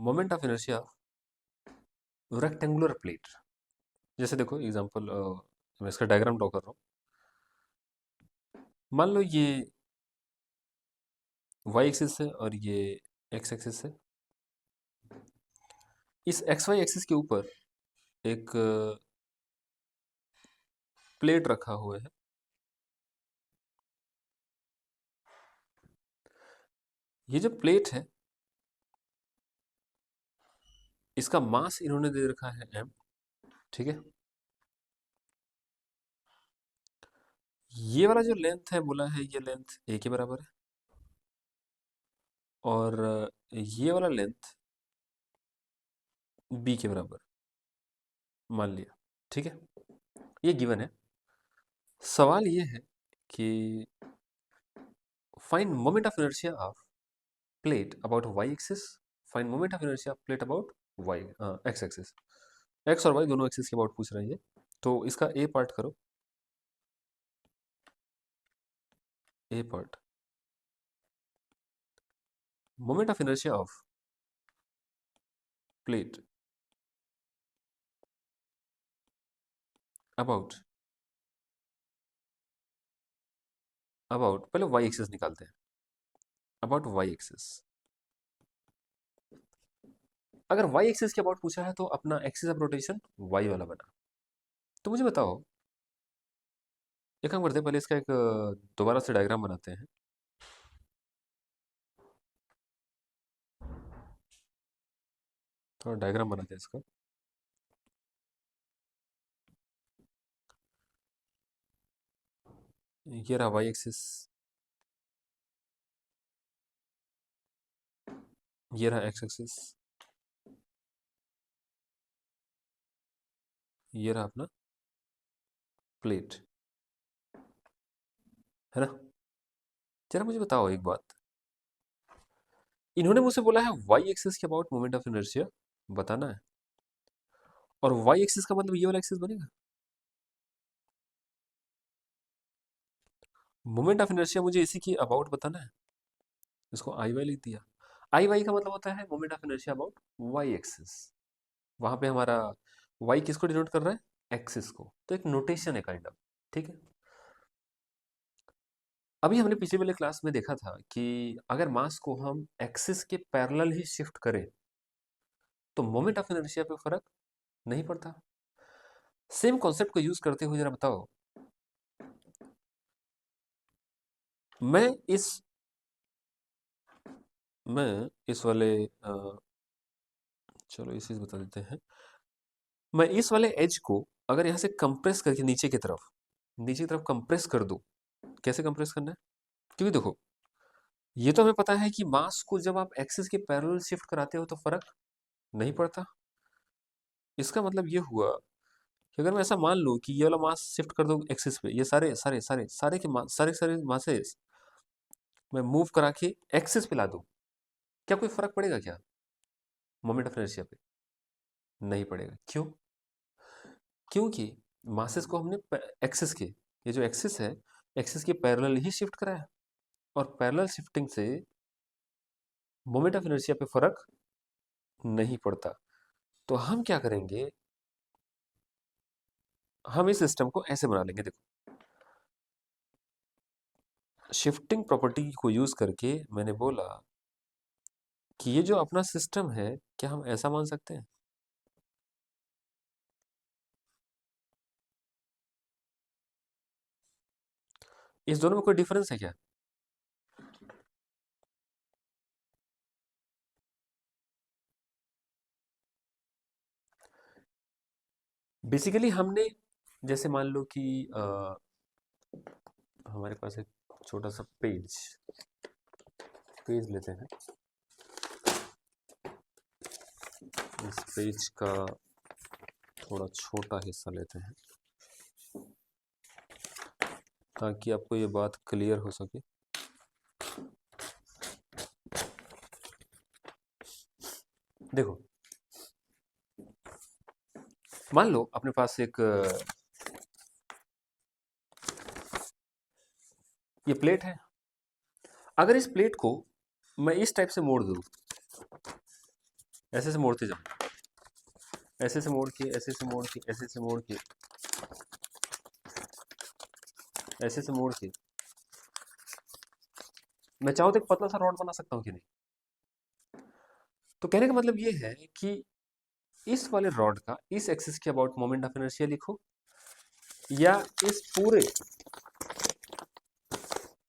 Moment of inertia rectangular plate. जैसे देखो example, मैं इसका डायग्राम ड्रॉ कर रहा हूँ। मान लो ये वाई एक्सिस है और ये एक्स एक्सिस है। इस एक्स वाई एक्सिस के ऊपर एक प्लेट रखा हुआ है। ये जो प्लेट है इसका मास इन्होंने दे रखा है m, ठीक है। ये वाला जो लेंथ है बोला है ये लेंथ a के बराबर है, और ये वाला लेंथ b के बराबर मान लिया, ठीक है। ये गिवन है। सवाल ये है कि find moment of inertia of plate about y axis, find moment of inertia of plate about y x axis. x और y दोनों एक्सिस के अबाउट पूछ रहा है ये। तो इसका a पार्ट करो। a part, moment of inertia of plate about पहले y एक्सिस निकालते हैं। अबाउट y एक्सिस, अगर y एक्सिस के अबाउट पूछा है तो अपना एक्सिस ऑफ रोटेशन y वाला बना। तो मुझे बताओ, एक काम करते हैं, पहले इसका एक दोबारा से डायग्राम बनाते हैं। थोड़ा डायग्राम बनाते हैं इसका। ये रहा y एक्सिस, ये रहा x एक्सिस, ये रहा अपना प्लेट, है ना। जरा मुझे बताओ एक बात, इन्होंने मुझसे बोला है y एक्सिस के अबाउट मोमेंट ऑफ इनर्शिया बताना है, और y एक्सिस का मतलब ये वाला एक्सिस बनेगा। मोमेंट ऑफ इनर्शिया मुझे इसी की अबाउट बताना है, इसको आई वाई लिख दिया। आई वाई का मतलब होता है moment of inertia about Y axis. वहां पे हमारा वाई किसको डिनोट कर रहा है, एक्सिस को। तो एक नोटेशन है काइंड ऑफ, ठीक है। अभी हमने पिछले वाले क्लास में देखा था कि अगर मास को हम एक्सिस के पैरेलल ही शिफ्ट करें तो मोमेंट ऑफ इनर्शिया पे फर्क नहीं पड़ता। सेम कॉन्सेप्ट को यूज करते हुए जरा बताओ, मैं इस मैं इस वाले चलो इसी से बता देते हैं। मैं इस वाले एज को अगर यहां से कंप्रेस करके नीचे की तरफ कंप्रेस कर दूं, कैसे कंप्रेस करना है, क्योंकि देखो ये तो हमें पता है कि मास को जब आप एक्सिस के पैरेलल शिफ्ट कराते हो तो फर्क नहीं पड़ता। इसका मतलब ये हुआ कि अगर मैं ऐसा मान लूं कि ये वाला मास शिफ्ट कर दूं एक्सिस पे, ये सारे सारे सारे सारे के सारे मासेस मैं मूव करा के एक्सिस पे ला दूं, क्या कोई फर्क पड़ेगा क्या मोमेंट ऑफ इनर्शिया पे? नहीं पड़ेगा। क्यों? क्योंकि मासेस को हमने एक्सिस के, ये जो एक्सिस है एक्सिस के पैरेलल ही शिफ्ट कराया, और पैरेलल शिफ्टिंग से मोमेंट ऑफ इनर्शिया पे फर्क नहीं पड़ता। तो हम क्या करेंगे, हम इस सिस्टम को ऐसे बना लेंगे। देखो, शिफ्टिंग प्रॉपर्टी को यूज करके मैंने बोला कि ये जो अपना सिस्टम है, क्या हम ऐसा मान सकते हैं, इस दोनों में कोई डिफरेंस है क्या? बेसिकली हमने, जैसे मान लो कि हमारे पास एक छोटा सा पेज पेज लेते हैं। इस पेज का थोड़ा छोटा हिस्सा लेते हैं ताकि आपको ये बात क्लियर हो सके। देखो, मान लो अपने पास एक ये प्लेट है। अगर इस प्लेट को मैं इस टाइप से मोड़ दूं, ऐसे से मोड़ते जाओ, ऐसे से मोड़ के, ऐसे से मोड़ के, ऐसे से मोड़ के, ऐसे से मोड़ के, मैं चाहूँ तो एक पतला सा रॉड बना सकता हूँ कि नहीं? तो कहने का मतलब ये है कि इस वाले रॉड का इस एक्सिस के अबाउट मोमेंट ऑफ इनर्शिया लिखो, या इस पूरे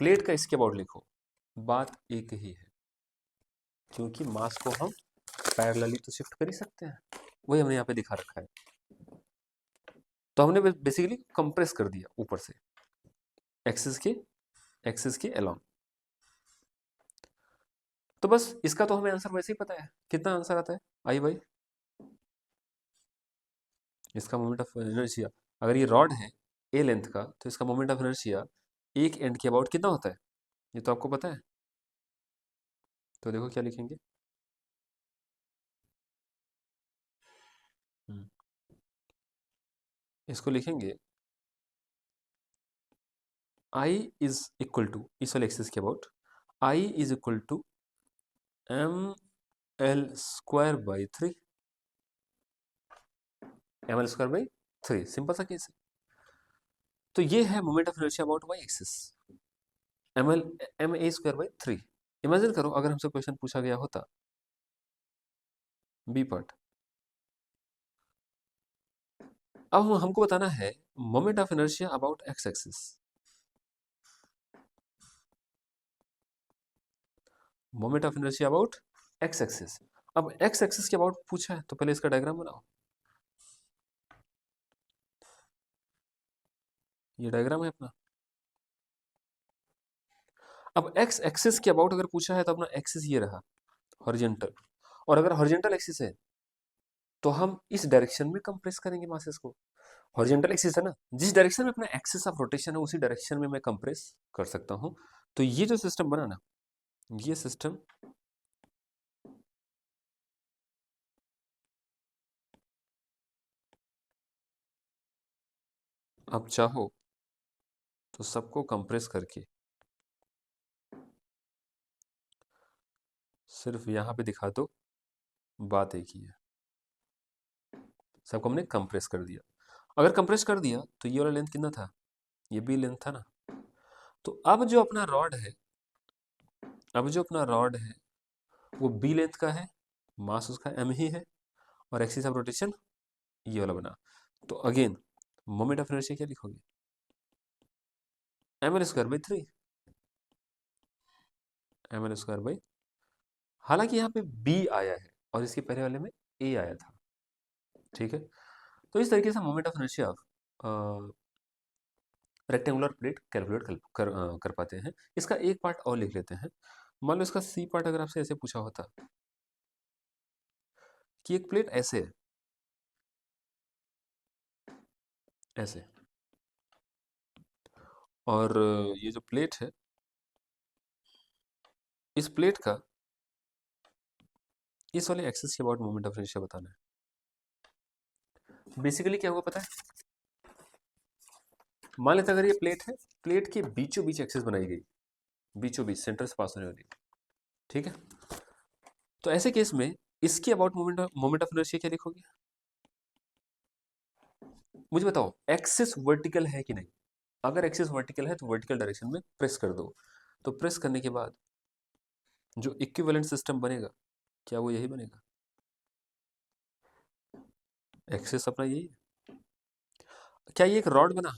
प्लेट का इसके अबाउट लिखो, बात एक ही है, क्योंकि मास को हम पैरेलली तो शिफ्ट कर ही सकते हैं। वही हमने यहाँ पे दिखा रखा है। तो हमने बेसिकली कंप्रेस कर दिया ऊपर से एक्सिस के अलोंग। तो बस इसका तो हमें आंसर वैसे ही पता है। कितना आंसर आता है आई भाई? इसका मोमेंट ऑफ इनर्शिया, अगर ये रॉड है ए लेंथ का, तो इसका मोमेंट ऑफ इनर्शिया एक एंड के अबाउट कितना होता है? ये तो आपको पता है। तो देखो क्या लिखेंगे। हम्म, इसको लिखेंगे आई इज इक्वल टू, इस वाले एक्सिस के about I is equal to M L square by three, M L square by three, simple सा केस है। तो ये है moment of inertia about Y axis, M L M A square by three. Imagine करो अगर हमसे question पूछा गया होता बी पार्ट, अब हमको बताना है moment of inertia about x axis, moment of inertia about x axis. अब एक्स एक्सिस के अबाउट पूछा है तो पहले इसका डायग्राम बनाओ। ये डायग्राम है अपना। अब एक्स एक्सिस के अबाउट अगर पूछा है तो अपना एक्सिस ये रहा हॉरिजॉन्टल, और अगर हॉरिजॉन्टल एक्सिस है तो हम इस डायरेक्शन में कंप्रेस करेंगे मासेस को। हॉरिजॉन्टल एक्सिस है ना, जिस डायरेक्शन में अपना एक्सिस ऑफ रोटेशन है उसी डायरेक्शन में मैं कंप्रेस कर सकता हूं। तो ये जो सिस्टम बना ना, ये सिस्टम अब चाहो तो सबको कंप्रेस करके सिर्फ यहां पे दिखा दो, बात एक ही है। सबको हमने कंप्रेस कर दिया। अगर कंप्रेस कर दिया तो ये वाला लेंथ कितना था? ये भी लेंथ था ना। तो अब जो अपना रॉड है, अब जो अपना रॉड है वो बी लेंथ का है, मास उसका एम ही है, और एक्सिस ऑफ रोटेशन ये वाला बना। तो अगेन मोमेंट ऑफ इनर्शिया क्या लिखोगे? M L square by three, M L square by, हालांकि यहाँ पे बी आया है और इसके पहले वाले में ए आया था, ठीक है। तो इस तरीके से moment of inertia rectangular plate calculate कर पाते हैं। इसका एक पार्ट और लिख लेते हैं। मान लो इसका सी पार्ट अगर आपसे ऐसे पूछा होता कि एक प्लेट ऐसे है, ऐसे, और ये जो प्लेट है, इस प्लेट का इस वाले एक्सिस के अबाउट मोमेंट ऑफ इनर्शिया बताना है। बेसिकली क्या होगा पता है? मान लेते अगर ये प्लेट है, प्लेट के बीचों बीच एक्सिस बनाई गई, बीचों बीच सेंटर से पास होने वाली, ठीक है। तो ऐसे केस में इसके अबाउट मोमेंट ऑफ इनर्शिया क्या लिखोगे? मुझे बताओ एक्सिस वर्टिकल है कि नहीं? अगर एक्सिस वर्टिकल है तो वर्टिकल डायरेक्शन में प्रेस कर दो। तो प्रेस करने के बाद जो इक्विवेलेंट सिस्टम बनेगा, क्या वो यही बनेगा? एक्सिस अपना यही है। क्या ये एक रॉड बना?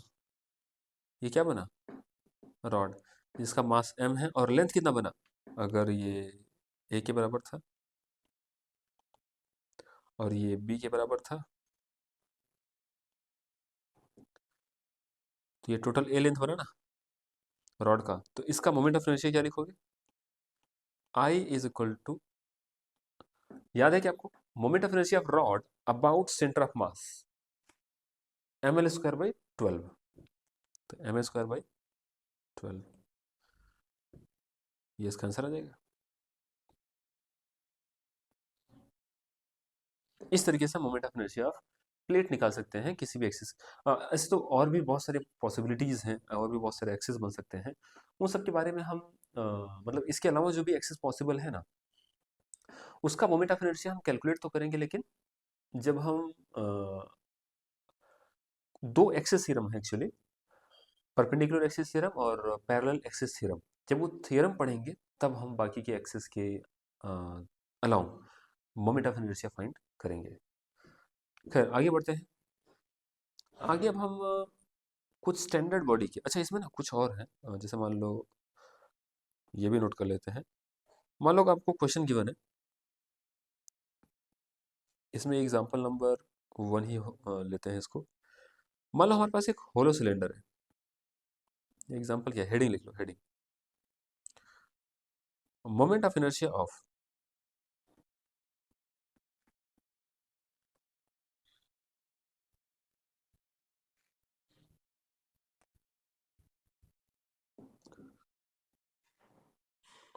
ये क्या बना? रॉड, जिसका मास m है और लेंथ कितना बना? अगर ये a के बराबर था और ये b के बराबर था, तो ये टोटल a लेंथ बना ना रॉड का। तो इसका मोमेंट ऑफ इनर्शिया क्या लिखोगे? I इज इक्वल टू, याद है कि आपको, moment of inertia of rod about centre of mass, M L square by 12। तो एम एल स्क्वायर बाई 12, ये इसका आंसर आ जाएगा। इस तरीके से moment of inertia of plate निकाल सकते हैं किसी भी एक्सिस। ऐसे तो और भी बहुत सारे पॉसिबिलिटीज हैं, और भी बहुत सारे एक्सिस बन सकते हैं। उन सब के बारे में हम मतलब इसके अलावा जो भी एक्सिस पॉसिबल है ना, उसका मोमेंट ऑफ इनर्शिया हम कैलकुलेट तो करेंगे, लेकिन जब हम दो एक्सिस थ्योरम है एक्चुअली, परपेंडिकुलर एक्सिस थ्योरम और पैरेलल एक्सिस थ्योरम, जब वो थ्योरम पढ़ेंगे तब हम बाकी के एक्सिस के along moment of inertia find करेंगे। खैर आगे बढ़ते हैं। आगे अब हम कुछ स्टैंडर्ड बॉडी के, अच्छा इसमें ना कुछ और है, जैसे मान लो ये भी नोट कर लेते हैं। मान लो कि आपको क्वेश्चन गिवन है, इसमें एग्जांपल नंबर 1 ही लेते हैं इसको। मान लो हमारे पास एक होलो सिलेंडर है। एग्जांपल क्या है, हेडिंग लिख लो, heading moment of inertia of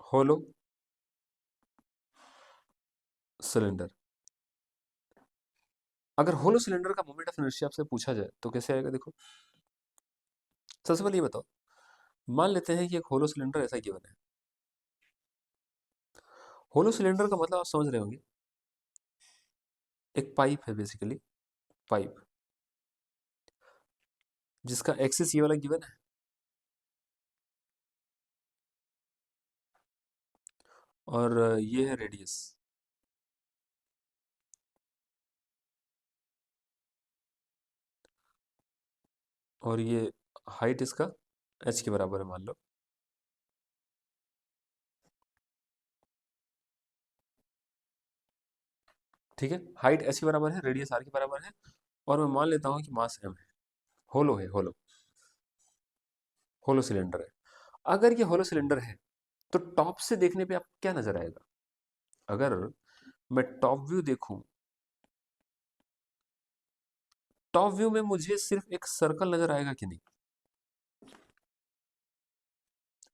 hollow cylinder. अगर होलो सिलेंडर का मोमेंट ऑफ इनर्शिया आपसे पूछा जाए तो कैसे आएगा, देखो सबसे पहले ये बताओ, मान लेते हैं कि एक होलो सिलेंडर ऐसा गिवन है। होलो सिलेंडर का मतलब आप समझ रहे होंगे, एक पाइप है बेसिकली, पाइप जिसका एक्सिस ये वाला गिवन है, और ये है रेडियस, और ये हाइट इसका h के बराबर है मान लो। ठीक है, हाइट h के बराबर है, रेडियस r के बराबर है, और मैं मान लेता हूँ कि मास m है। होलो है, होलो होलो सिलेंडर है। अगर ये होलो सिलेंडर है तो टॉप से देखने पे आपको क्या नजर आएगा? अगर मैं टॉप व्यू देखूं, टॉप व्यू में मुझे सिर्फ एक सर्कल नजर आएगा कि नहीं?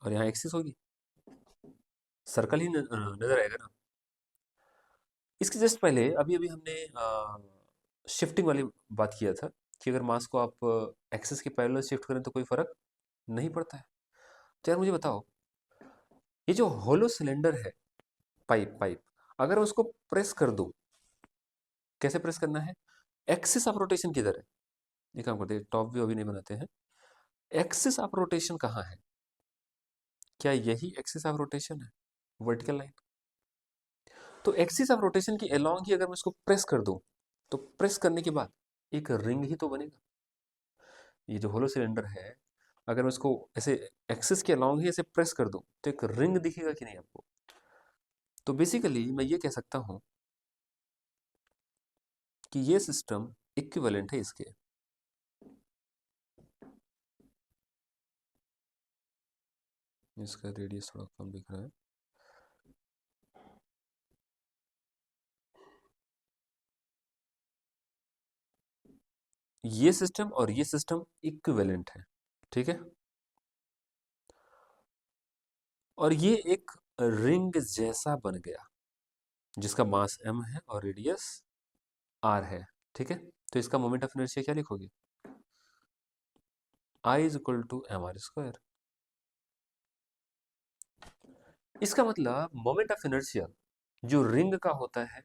और यहाँ एक्सिस होगी, सर्कल ही नजर आएगा ना। इसके जस्ट पहले अभी अभी हमने शिफ्टिंग वाली बात किया था कि अगर मास को आप एक्सिस के पैरेलल शिफ्ट करें तो कोई फर्क नहीं पड़ता है। तो यार मुझे बताओ, ये जो होलो सिलेंडर है, पाइप पाइप, अगर मैं उसको प्रेस कर दूं, कैसे प्रेस करना है? एक्सिस ऑफ रोटेशन किधर है? ये काम करते हैं, टॉप व्यू अभी नहीं बनाते हैं। एक्सिस ऑफ रोटेशन कहाँ है? क्या यही एक्सिस ऑफ रोटेशन है, वर्टिकल लाइन? तो एक्सिस ऑफ रोटेशन की अलोंग ही अगर मैं इसको प्रेस कर दूं, तो प्रेस करने के बाद एक रिंग ही तो बनेगा। ये जो होलो सिलेंडर है, अगर मैं इसको ऐसे एक्सिस के अलोंग ही ऐसे प्रेस कर दूं तो एक रिंग दिखेगा कि नहीं आपको? तो बेसिकली मैं ये कह सकता हूं कि ये सिस्टम इक्विवेलेंट है इसके। इसका रेडियस थोड़ा कम दिख रहा है। ये सिस्टम और ये सिस्टम इक्विवेलेंट है, ठीक है। और ये एक रिंग जैसा बन गया, जिसका मास m है और रेडियस r है, ठीक है। तो इसका मोमेंट ऑफ इनर्शिया क्या लिखोगे? I is equal to M R square. इसका मतलब मोमेंट ऑफ इनर्शिया जो रिंग का होता है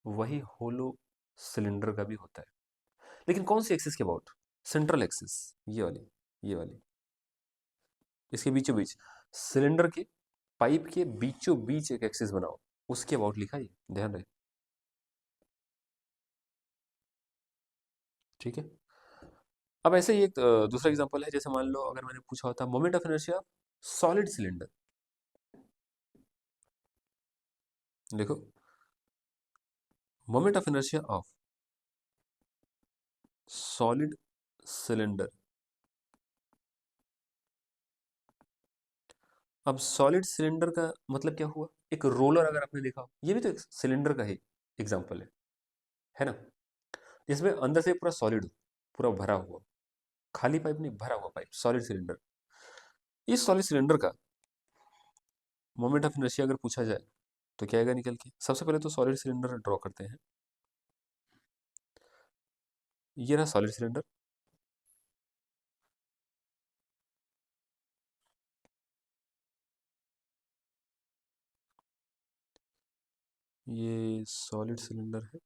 वही होलो सिलेंडर का भी होता है, लेकिन कौन सी एक्सिस के अबाउट? सेंट्रल एक्सिस, ये वाली, ये वाली, इसके बीचों बीच, सिलेंडर के, पाइप के बीचों बीच एक एक्सिस बनाओ, उसके अबाउट लिखा, ये ध्यान रहे, ठीक है। अब ऐसे ही एक दूसरा एग्जांपल है, जैसे मान लो अगर मैंने पूछा होता moment of inertia solid cylinder, देखो moment of inertia of solid cylinder. अब सॉलिड सिलेंडर का मतलब क्या हुआ? एक रोलर अगर आपने देखा हो, ये भी तो एक सिलेंडर का ही एग्जांपल है ना, जिसमें अंदर से पूरा सॉलिड हो, पूरा भरा हुआ, खाली पाइप नहीं, भरा हुआ पाइप, सॉलिड सिलेंडर। इस सॉलिड सिलेंडर का मोमेंट ऑफ इनर्शिया अगर पूछा जाए तो क्या आएगा निकल के? सबसे पहले तो सॉलिड सिलेंडर ड्रॉ करते हैं। ये रहा सॉलिड सिलेंडर, ये सॉलिड सिलेंडर है,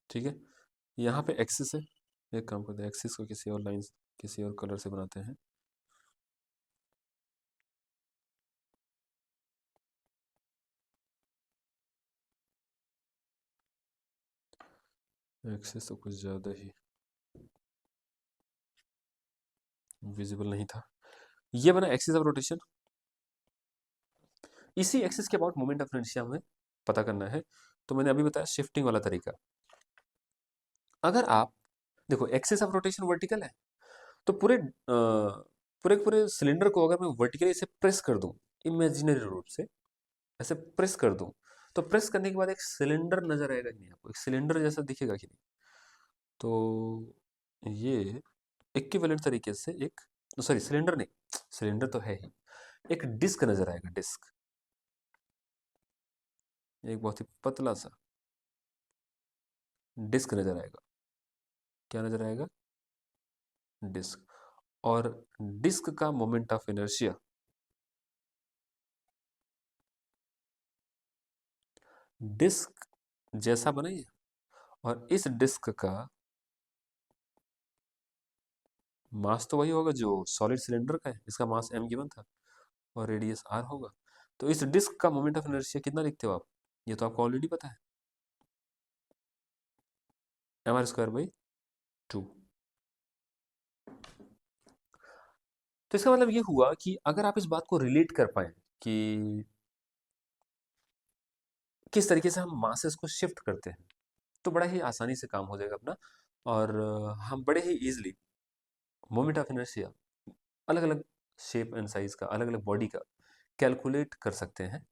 ठीक है। यहाँ पे एक्सिस है, एक काम करते हैं, एक्सिस को किसी और लाइन, किसी और कलर से बनाते हैं। एक्सिस तो कुछ ज़्यादा ही विजिबल नहीं था। ये बना एक्सिस ऑफ रोटेशन। इसी एक्सिस के अबाउट मोमेंट ऑफ इनर्शिया हमें पता करना है। तो मैंने अभी बताया शिफ्टिंग वाला तरीका। अगर आप देखो एक्सिस ऑफ रोटेशन वर्टिकल है, तो पूरे पूरे सिलेंडर को अगर मैं वर्टिकली इसे प्रेस कर दूं, इमेजिनरी रूप से ऐसे प्रेस कर दूं, तो प्रेस करने के बाद एक सिलेंडर नजर आएगा कि नहीं आपको, एक सिलेंडर जैसा दिखेगा कि नहीं। तो ये इक्विवेलेंट तरीके से एक, सॉरी सिलेंडर नहीं, सिलेंडर तो है ही, एक डिस्क नजर आएगा, डिस्क, एक बहुत ही पतला सा डिस्क नजर आएगा। क्या नजर आएगा? डिस्क। और डिस्क का मोमेंट ऑफ इनर्शिया डिस्क जैसा बनाइए, और इस डिस्क का मास तो वही होगा जो सॉलिड सिलेंडर का है, इसका मास m गिवन था, और रेडियस r होगा। तो इस डिस्क का मोमेंट ऑफ इनर्शिया कितना लिखते हो आप? ये तो आपको ऑलरेडी पता है, mr²/2। तो इसका मतलब ये हुआ कि अगर आप इस बात को रिलेट कर पाए कि किस तरीके से हम मासेस को शिफ्ट करते हैं, तो बड़ा ही आसानी से काम हो जाएगा अपना, और हम बड़े ही इजीली मोमेंट ऑफ इनर्शिया अलग अलग शेप एंड साइज का, अलग अलग बॉडी का कैलकुलेट कर सकते हैं।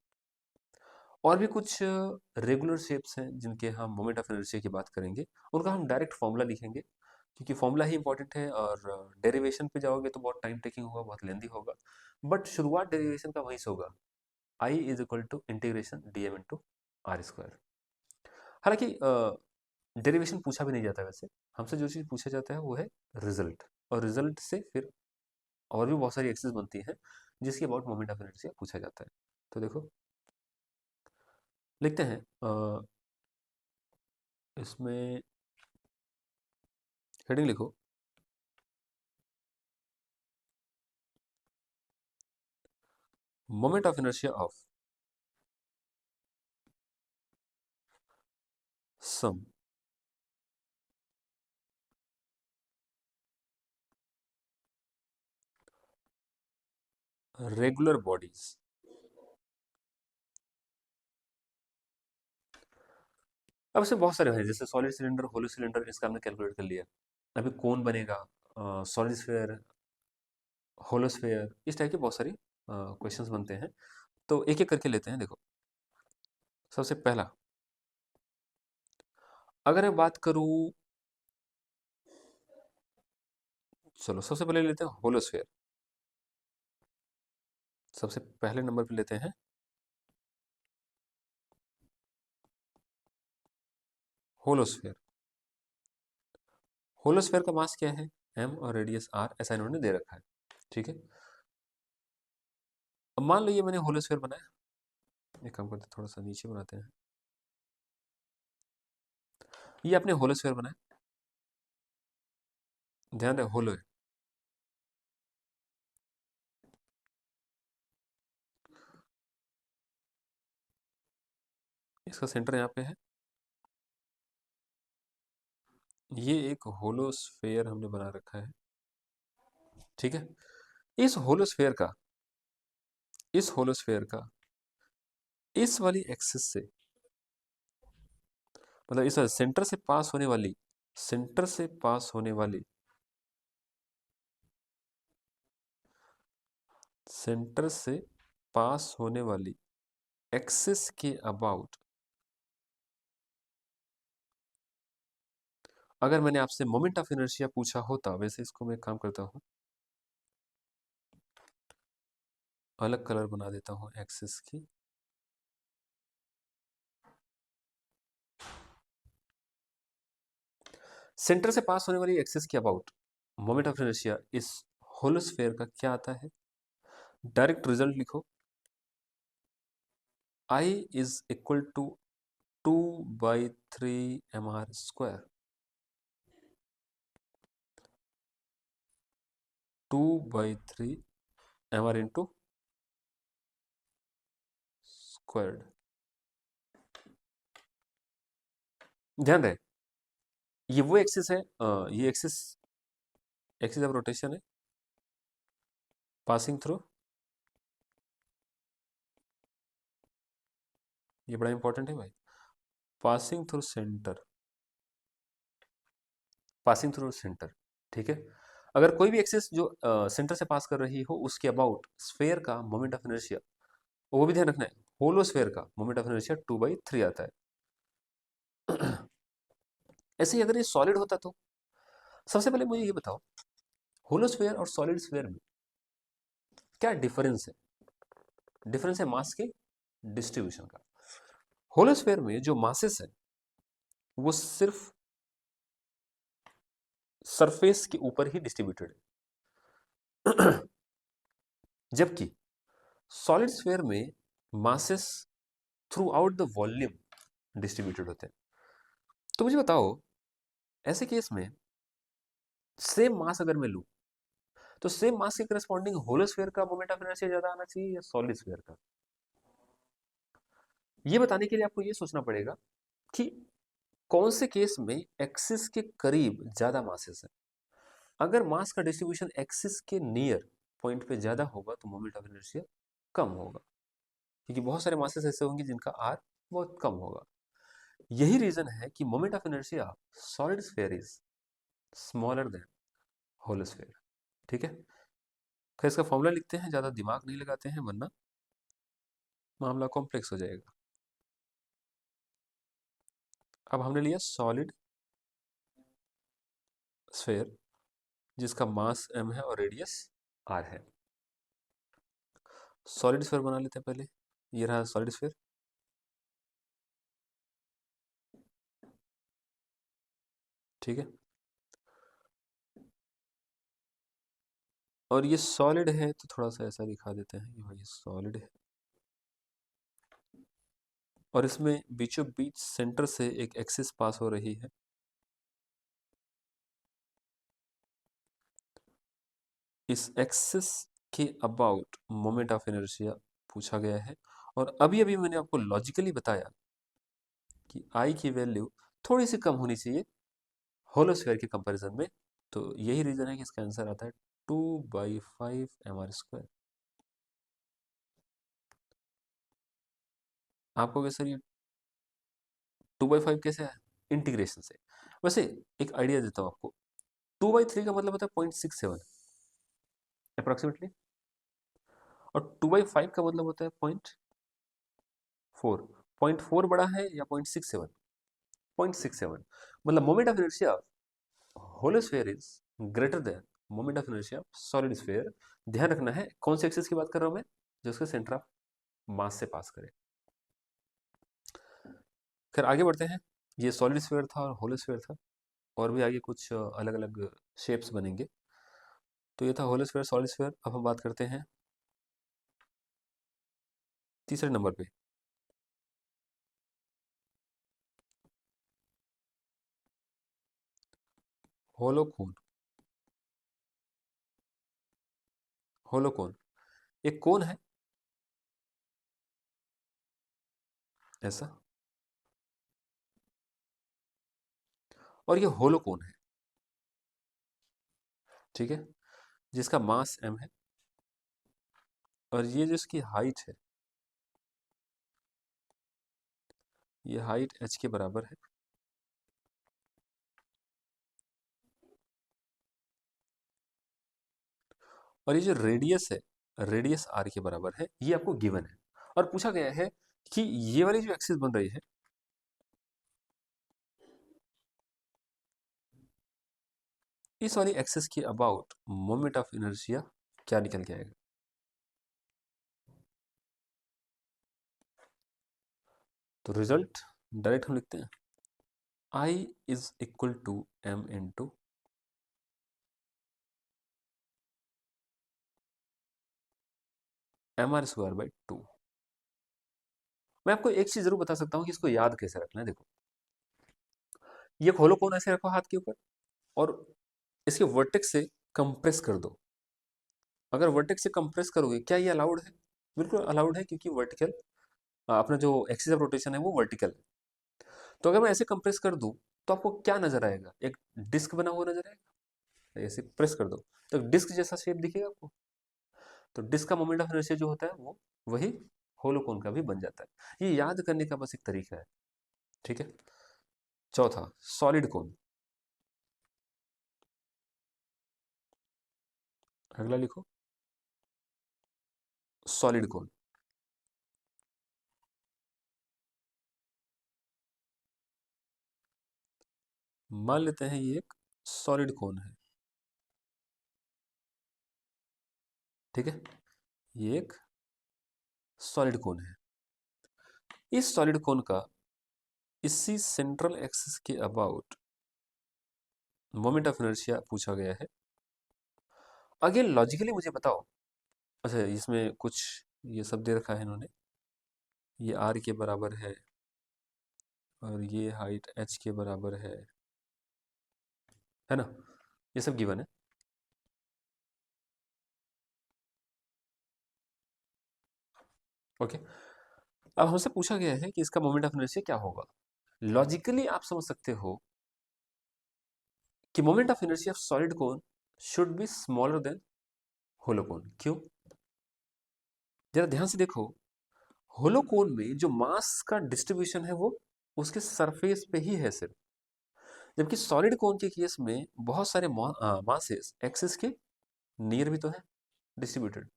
और भी कुछ रेगुलर शेप्स हैं जिनके हम मोमेंट ऑफ इनर्शिया की बात करेंगे, उनका हम डायरेक्ट फॉर्मूला लिखेंगे, क्योंकि फॉर्मूला ही इंपॉर्टेंट है, और डेरिवेशन पे जाओगे तो बहुत टाइम टेकिंग होगा, बहुत लेंदी होगा। बट शुरुआत डेरिवेशन का वहीं से होगा, I is equal to integration d m into r square. हालांकि डेरिवेशन पूछा भी नहीं जाता वैसे, हमसे जो चीज़ पूछा जाता है वो है रिजल्ट, और रिजल्ट से फिर और भी बहुत सारी एक्सेस बनती हैं जिसके अबाउट मोमेंट ऑफ इनर्शिया पूछा जाता है। तो देखो लिखते हैं, इसमें हेडिंग लिखो, moment of inertia of some regular bodies. अब इसमें बहुत सारे हैं, जैसे सॉलिड सिलेंडर, होलो सिलेंडर, इसका हमने कैलकुलेट कर लिया। अभी कौन बनेगा, सॉलिड स्फीयर, होलो स्फीयर, इस टाइप के बहुत सारी क्वेश्चंस बनते हैं। तो एक एक करके लेते हैं। देखो सबसे पहला, अगर मैं बात करूं, चलो सबसे पहले लेते हैं होलो स्फीयर। सबसे पहले नंबर पे लेते हैं होलो स्फीयर। होलो स्फीयर का मास क्या है? m, और रेडियस r, ऐसा इन्होंने दे रखा है, ठीक है। अब मान लो ये मैंने होलो स्फीयर बनाया, एक काम करते हैं थोड़ा सा नीचे बनाते हैं, ये आपने होलो स्फीयर बनाया, ध्यान रहे होलो है, इसका सेंटर यहाँ पे है, ये एक होलो स्फीयर हमने बना रखा है, ठीक है। इस होलो स्फीयर का, इस होलो स्फीयर का इस वाली एक्सिस से, मतलब इस सेंटर से पास होने वाली, सेंटर से पास होने वाली, सेंटर से पास होने वाली एक्सिस के अबाउट, अगर मैंने आपसे मोमेंट ऑफ इनर्शिया पूछा होता, वैसे इसको मैं काम करता हूं, अलग कलर बना देता हूं एक्सिस की, सेंटर से पास होने वाली एक्सिस के अबाउट मोमेंट ऑफ इनर्शिया इस होलो स्फीयर का क्या आता है? डायरेक्ट रिजल्ट लिखो, I is equal to 2/3 mr²। 2/3 mr into squared. ध्यान रहे, ये वो एक्सिस है, ये एक्सिस एक्सिस ऑफ रोटेशन है पासिंग थ्रू, ये बड़ा इंपॉर्टेंट है भाई, passing through centre, passing through centre. ठीक है, अगर कोई भी एक्सिस जो सेंटर से पास कर रही हो उसके अबाउट स्फेयर का मोमेंट ऑफ इनर्शिया, वो भी ध्यान रखना है, होलो स्फेयर का मोमेंट ऑफ इनर्शिया 2/3 आता है। ऐसे ही अगर ये सॉलिड होता तो, सबसे पहले मुझे ये बताओ, होलो स्फेयर और सॉलिड स्फेयर में क्या डिफरेंस है? डिफरेंस है मास के डिस्ट्रीब्यूशन का। होलो स्फेयर में जो मासेस है वो सिर्फ सरफेस के ऊपर ही डिस्ट्रीब्यूटेड है, जबकि सॉलिड स्फेयर में masses through out the volume distributed होते हैं। तो मुझे बताओ, ऐसे केस में सेम मास अगर मैं लूं तो सेम मास के करस्पॉन्डिंग होलो स्फीयर का मोमेंट ऑफ इनर्शिया ज्यादा आना चाहिए या सॉलिड स्फीयर का? ये बताने के लिए आपको ये सोचना पड़ेगा कि कौन से केस में एक्सिस के करीब ज्यादा मासेस है। अगर मास का डिस्ट्रीब्यूशन एक्सिस के नियर पॉइंट पे ज्यादा होगा तो मोमेंट ऑफ इनर्शिया कम होगा, क्योंकि बहुत सारे मासेस ऐसे होंगे जिनका आर बहुत कम होगा। यही रीजन है कि moment of inertia solid sphere is smaller than hollow sphere. ठीक है, खैर इसका फॉर्मूला लिखते हैं, ज्यादा दिमाग नहीं लगाते हैं वरना मामला कॉम्प्लेक्स हो जाएगा। अब हमने लिया सॉलिड स्फेयर जिसका मास m है और रेडियस r है। सॉलिड स्फेयर बना लेते हैं पहले, ये रहा सॉलिड स्फेयर। ठीक है, और ये सॉलिड है तो थोड़ा सा ऐसा दिखा देते हैं कि भाई सॉलिड है, और इसमें बीचों बीच सेंटर से एक एक्सिस पास हो रही है। इस एक्सिस के अबाउट मोमेंट ऑफ इनर्शिया पूछा गया है, और अभी अभी मैंने आपको लॉजिकली बताया कि आई की वैल्यू थोड़ी सी कम होनी चाहिए होलो स्फीयर के कंपैरिजन में। तो यही रीजन है कि इसका आंसर आता है 2/5 mr²। आपको क्या सर ये 2/5 कैसे है? इंटीग्रेशन से। वैसे एक आइडिया देता हूँ आपको, 2/3 का मतलब होता है 0.67 अप्रोक्सीमेटली, और 2/5 का मतलब होता है 0.4। 0.4 बड़ा है या 0.67? 0.67, मतलब moment of inertia hollow sphere is greater than moment of inertia solid sphere. ध्यान रखना है कौन से एक्सिस की बात कर रहा हूं मैं, जो उसके सेंटर ऑफ मास से पास करे। खैर आगे बढ़ते हैं, ये सॉलिड स्फीयर था और होलो स्फीयर था, और भी आगे कुछ अलग अलग शेप्स बनेंगे। तो ये था होलो स्फीयर सॉलिड स्फीयर। अब हम बात करते हैं तीसरे नंबर पे, होलो कोन। होलो कोन एक कोन है ऐसा, और ये होलो कोन है। ठीक है, जिसका मास m है, और ये जो इसकी हाइट है, ये हाइट h के बराबर है, और ये जो रेडियस है, रेडियस r के बराबर है, ये आपको गिवन है। और पूछा गया है कि ये वाली जो एक्सिस बन रही है, इस वाली एक्सिस के अबाउट मोमेंट ऑफ इनर्शिया क्या निकल के आएगा? तो रिजल्ट डायरेक्ट हम लिखते हैं, I is equal to m into mr² by 2। मैं आपको एक चीज जरूर बता सकता हूँ कि इसको याद कैसे रखना है। देखो, ये खोलो कौन ऐसे रखो हाथ के ऊपर, और इसके वर्टेक्स से कंप्रेस कर दो। अगर वर्टेक्स से कंप्रेस करोगे, क्या ये अलाउड है? बिल्कुल अलाउड है, क्योंकि वर्टिकल अपना जो एक्सिस ऑफ रोटेशन है वो वर्टिकल है। तो अगर मैं ऐसे कंप्रेस कर दूं, तो आपको क्या नजर आएगा? एक डिस्क बना हुआ नजर आएगा। ऐसे प्रेस कर दो तो डिस्क जैसा शेप दिखेगा आपको। तो डिस्क का मोमेंट ऑफ इनर्शिया जो होता है वो वही होलोकोन का भी बन जाता है। ये याद करने का बस एक तरीका है। ठीक है। चौथा, सॉलिड कोन। अगला लिखो, सॉलिड कोन। मान लेते हैं ये एक सॉलिड कोन है। ठीक है, ये एक सॉलिड कोन है। इस सॉलिड कोन का इसी सेंट्रल एक्सिस के अबाउट मोमेंट ऑफ इनर्शिया पूछा गया है। अगेन लॉजिकली मुझे बताओ। अच्छा, इसमें कुछ ये सब दे रखा है इन्होंने। ये आर के बराबर है और ये हाइट एच के बराबर है ना? ये सब गिवन है। ओके, अब हमसे पूछा गया है कि इसका मोमेंट ऑफ इनर्शिया क्या होगा। लॉजिकली आप समझ सकते हो कि moment of inertia of solid cone should be smaller than hollow cone. क्यों? जरा ध्यान से देखो, होलो कोन में जो मास का डिस्ट्रीब्यूशन है वो उसके सरफेस पे ही है सिर्फ, जबकि सॉलिड कोन के केस में बहुत सारे मासेस एक्सिस के नियर भी तो है डिस्ट्रीब्यूटेड।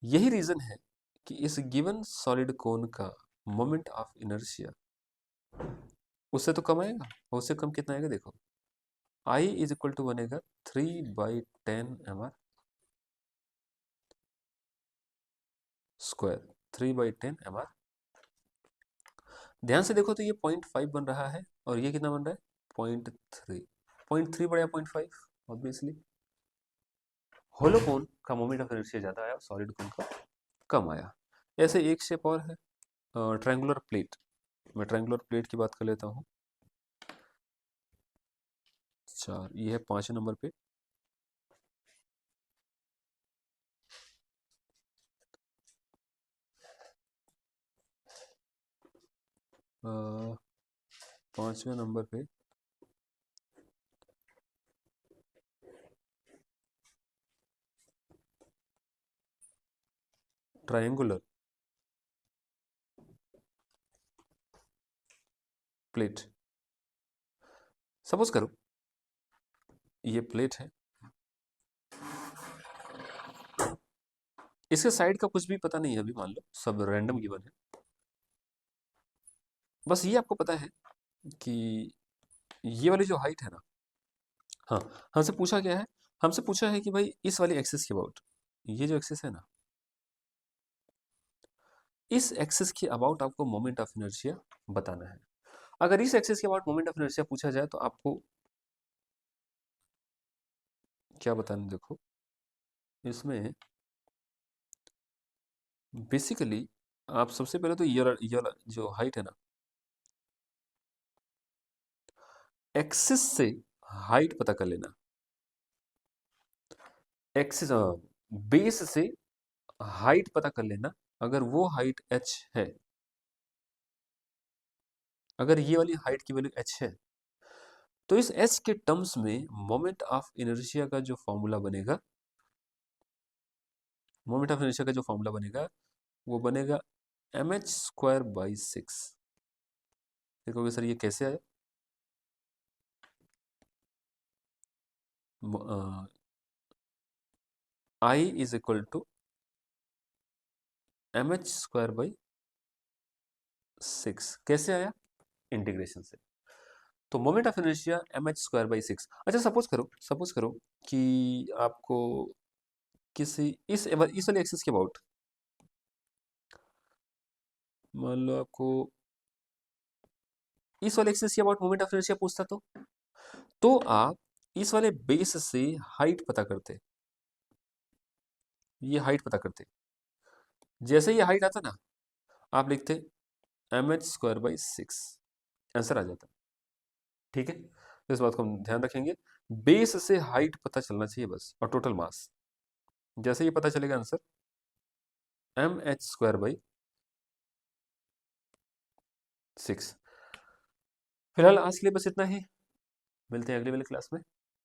यही रीजन है कि इस गिवन सॉलिड कोन का मोमेंट ऑफ इनर्शिया उससे तो कम आएगा, और उससे कम कितना आएगा? देखो, आई इज इक्वल टू बनेगा 3/10 mr स्क्वायर। 3/10 mr। ध्यान से देखो तो ये 0.5 बन रहा है, और ये कितना बन रहा है? 0.3। 0.3 बढ़िया 0.5, ऑब्वियसली होलो कोन का मोमेंट ऑफ इनर्शिया ज्यादा आया, सॉलिड कोन का कम आया। ऐसे एक शेप और है, ट्रायंगुलर प्लेट। मैं ट्रायंगुलर प्लेट की बात कर लेता हूँ। 4, ये है 5 नंबर पे। अ, 5वें नंबर पे ट्रायंगुलर प्लेट। सपोज करो ये प्लेट है, इसके साइड का कुछ भी पता नहीं है अभी, मान लो सब रैंडम गिवन है। बस ये आपको पता है कि ये वाली जो हाइट है ना, हाँ, हमसे पूछा गया है, हमसे पूछा है कि भाई इस वाली एक्सिस के अबाउट, ये जो एक्सिस है ना, इस एक्सिस के अबाउट आपको मोमेंट ऑफ इनर्शिया बताना है। अगर इस एक्सिस के अबाउट मोमेंट ऑफ इनर्शिया पूछा जाए तो आपको क्या बताना? देखो, इसमें बेसिकली आप सबसे पहले तो ये वाला जो हाइट है ना, एक्सिस से हाइट पता कर लेना। एक्सिस बेस से हाइट पता कर लेना। अगर वो हाइट h है, अगर ये वाली हाइट की वैल्यू h है, तो इस h के टर्म्स में मोमेंट ऑफ इनर्शिया का जो फॉर्मूला बनेगा, मोमेंट ऑफ इनर्शिया का जो फॉर्मूला बनेगा वो बनेगा mh²/6। देखोगे सर ये कैसे आया? I is equal to mh²/6 कैसे आया? इंटीग्रेशन से। तो मोमेंट ऑफ इनर्शिया mh²/6। अच्छा, सपोज करो कि आपको किसी इस वाले एक्सिस के अबाउट, मान लो आपको इस वाले एक्सिस के अबाउट मोमेंट ऑफ इनर्शिया पूछता, तो आप इस वाले बेस से हाइट पता करते, ये हाइट पता करते। जैसे ये हाइट आता ना, आप लिखते mh²/6 आंसर आ जाता है। ठीक है, तो इस बात को हम ध्यान रखेंगे। बेस से हाइट पता चलना चाहिए बस, और टोटल मास। जैसे ये पता चलेगा आंसर mh²/6। फिलहाल आज के लिए बस इतना ही, मिलते हैं अगले वाले क्लास में।